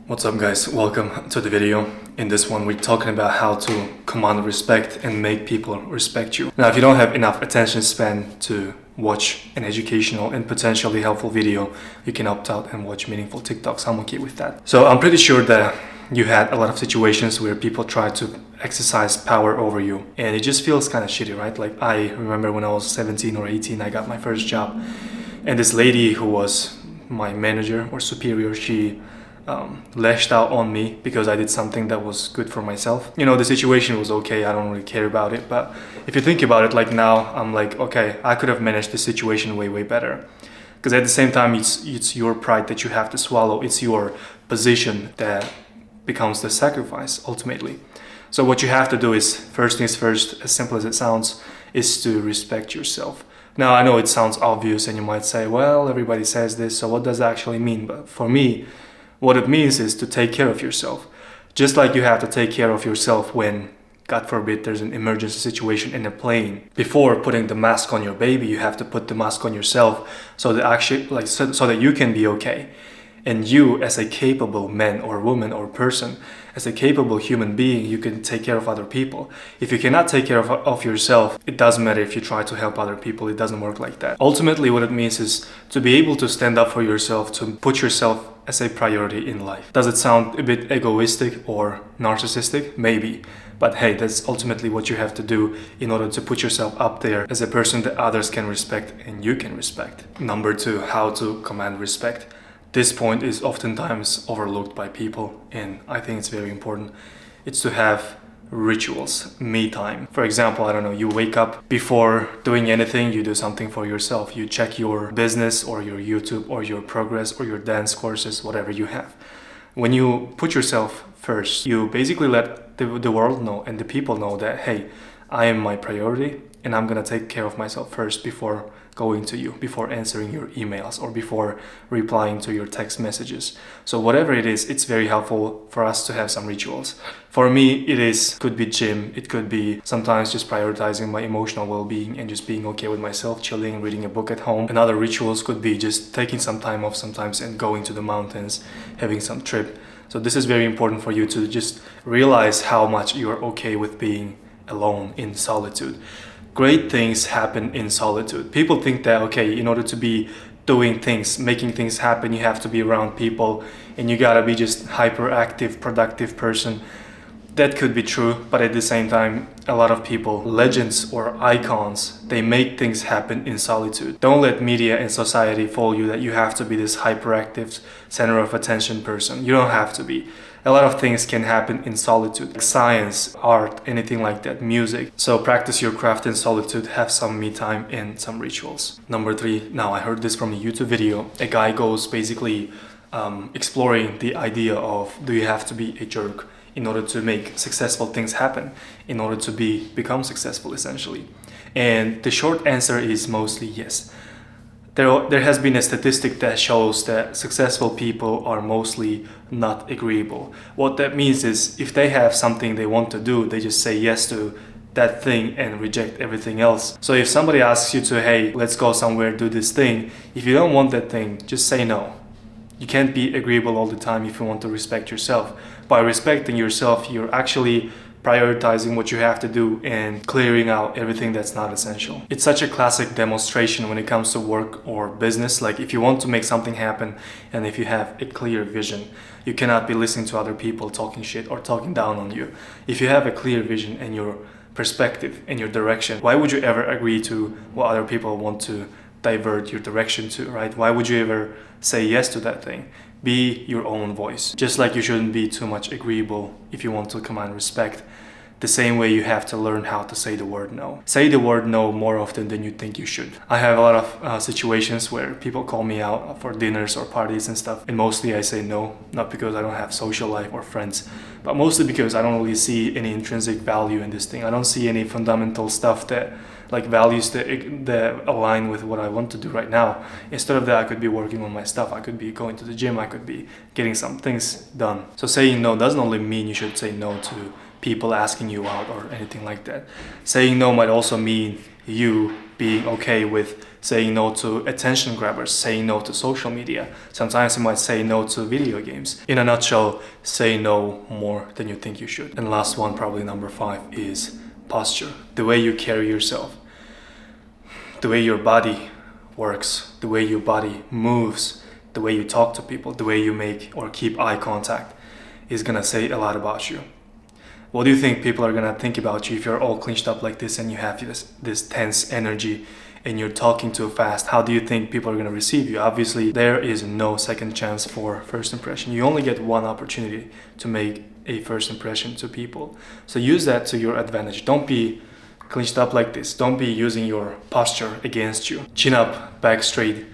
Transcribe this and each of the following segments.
What's up guys, welcome to the video. In this one we're talking about how to command respect and make people respect you. Now if you don't have enough attention span to watch an educational and potentially helpful video, you can opt out and watch meaningful TikToks. I'm okay with that. So I'm pretty sure that you had a lot of situations where people try to exercise power over you and it just feels kind of shitty, right? Like I remember when I was 17 or 18, I got my first job and this lady who was my manager or superior, she lashed out on me because I did something that was good for myself. You know, the situation was okay, I don't really care about it, but if you think about it, like now, I'm like, okay, I could have managed the situation way better. Because at the same time, it's your pride that you have to swallow, it's your position that becomes the sacrifice, ultimately. So what you have to do is, first things first, as simple as it sounds, is to respect yourself. Now, I know it sounds obvious and you might say, well, everybody says this, so what does that actually mean? But for me, what it means is to take care of yourself. Just like you have to take care of yourself when, God forbid, there's an emergency situation in a plane. Before putting the mask on your baby, you have to put the mask on yourself so that so that you can be okay. And you, as a capable man or woman or person, as a capable human being, you can take care of other people. If you cannot take care of yourself, it doesn't matter if you try to help other people, it doesn't work like that. Ultimately, what it means is to be able to stand up for yourself, to put yourself as a priority in life. Does it sound a bit egoistic or narcissistic? Maybe. But hey, that's ultimately what you have to do in order to put yourself up there as a person that others can respect and you can respect. Number two, how to command respect. This point is oftentimes overlooked by people and I think it's very important. It's to have rituals, me time. For example, I don't know, you wake up, before doing anything, you do something for yourself. You check your business or your YouTube or your progress or your dance courses, whatever you have. When you put yourself first, you basically let the world know and the people know that, hey, I am my priority and I'm gonna take care of myself first before going to you, before answering your emails or before replying to your text messages. So whatever it is, it's very helpful for us to have some rituals. For me, could be gym, it could be sometimes just prioritizing my emotional well-being and just being okay with myself, chilling, reading a book at home. And other rituals could be just taking some time off sometimes and going to the mountains, having some trip. So this is very important for you to just realize how much you're okay with being alone in solitude. Great things happen in solitude. People think that, okay, in order to be doing things, making things happen, you have to be around people and you gotta be just hyperactive, productive person. That could be true, but at the same time, a lot of people, legends or icons, they make things happen in solitude. Don't let media and society fool you that you have to be this hyperactive, center of attention person. You don't have to be. A lot of things can happen in solitude, like science, art, anything like that, music. So practice your craft in solitude, have some me time and some rituals. Number three, now I heard this from a YouTube video. A guy goes basically exploring the idea of, do you have to be a jerk in order to make successful things happen, in order to become successful essentially? And the short answer is mostly yes. There has been a statistic that shows that successful people are mostly not agreeable. What that means is if they have something they want to do, they just say yes to that thing and reject everything else. So if somebody asks you to, hey, let's go somewhere, do this thing, if you don't want that thing, just say no. You can't be agreeable all the time if you want to respect yourself. By respecting yourself, you're actually prioritizing what you have to do and clearing out everything that's not essential. It's such a classic demonstration when it comes to work or business. Like if you want to make something happen and if you have a clear vision, you cannot be listening to other people talking shit or talking down on you. If you have a clear vision and your perspective and your direction, why would you ever agree to what other people want to divert your direction to, right? Why would you ever say yes to that thing? Be your own voice. Just like you shouldn't be too much agreeable if you want to command respect. The same way you have to learn how to say the word no. Say the word no more often than you think you should. I have a lot of situations where people call me out for dinners or parties and stuff, and mostly I say no, not because I don't have social life or friends, but mostly because I don't really see any intrinsic value in this thing. I don't see any fundamental stuff that, like values that align with what I want to do right now. Instead of that, I could be working on my stuff. I could be going to the gym. I could be getting some things done. So saying no doesn't only mean you should say no to people asking you out or anything like that. Saying no might also mean you being okay with saying no to attention grabbers, saying no to social media. Sometimes you might say no to video games. In a nutshell, say no more than you think you should. And last one, probably number 5, is posture. The way you carry yourself, the way your body works, the way your body moves, the way you talk to people, the way you make or keep eye contact is gonna say a lot about you. What do you think people are gonna think about you if you're all clenched up like this and you have this tense energy and you're talking too fast? How do you think people are gonna receive you? Obviously, there is no second chance for first impression. You only get one opportunity to make a first impression to people. So use that to your advantage. Don't be clenched up like this. Don't be using your posture against you. Chin up, back straight.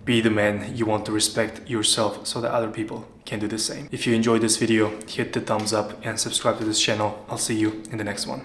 Be the man you want to respect yourself so that other people can do the same. If you enjoyed this video, hit the thumbs up and subscribe to this channel. I'll see you in the next one.